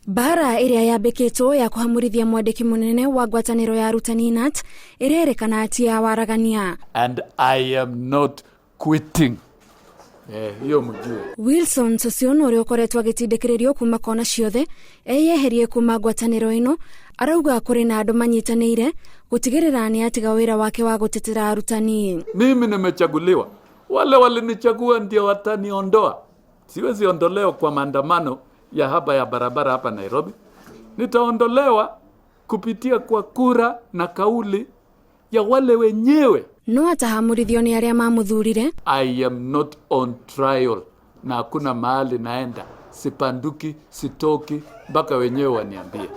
Bara iria yambikitwo ya kuhamurithia mwandiki munene wa ngwataniro ya arutani NAT irerekana ati ya waragania. And I am not quitting. Hiyo mjue. Wilson Sossion uria ukoretwo agitindikiririo kuma kona ciothe eyeherie kuma ngwataniro ino arauga kuri na andu manyitanire gutigirira ni atiga wira wake wa gutetera arutani. Mimi nimechaguliwa, wale walinichagua ndio wataniondoa. Siwezi ondolewa kwa maandamano ya haba ya barabara hapa Nairobi. Nitaondolewa kupitia kwa kura na kauli ya wale wenyewe. No atahamurithio ni aria mamuthurire. I am not on trial na hakuna mahali naenda, sipanduki, sitoki mpaka wenyewe waniambie.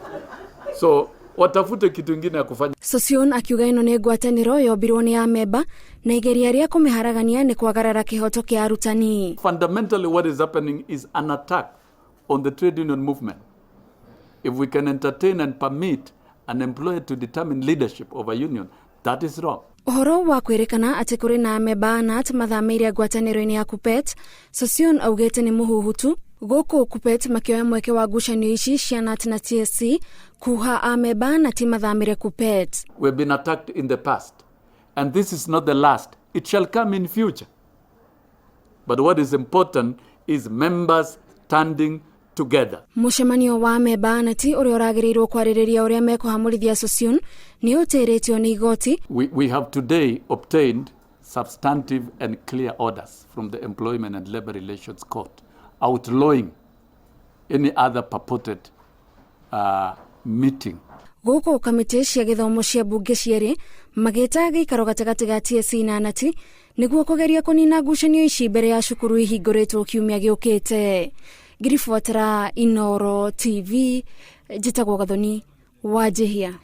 So watafute kitu kingine ya kufanya. Sossion akiuga ino ni ngwataniro yombirwo ni amemba na igeria ria kumiharagania ni kwagarara kihoto kia arutani. Fundamentally what is happening is an attack on the trade union movement. If we can entertain and permit an employer to determine leadership of a union, that is wrong. Uhoro wa kwirikana ati kuri na amemba NAT mathameiria ngwataniro-ini ya KUPPET, Sossion augite ni muhuhutu guku KUPPET makioya mweke wa ngucanio ici cia NAT na TSC kuha amemba na ti mathamire KUPPET. We've been attacked in the past and this is not the last. It shall come in future. But what is important is members standing together. Mushemanio wa amemba NAT uria uragiriirwo kwaririria uria mekuhamurithia Sossion ni utiritio ni igoti. We have today obtained substantive and clear orders from the Employment and Labor Relations Court outlawing any other purported meeting. Guku kamiti cia githomo cia bunge cieri magita gikaro gatagati ga TSC na NAT niguo kugeria kunina ngucanio ici mbere ya cukuru ihinguritwo kiumia giukite. Ngiribuatara Inooro TV, njitagwo Gathoni Wanjihia.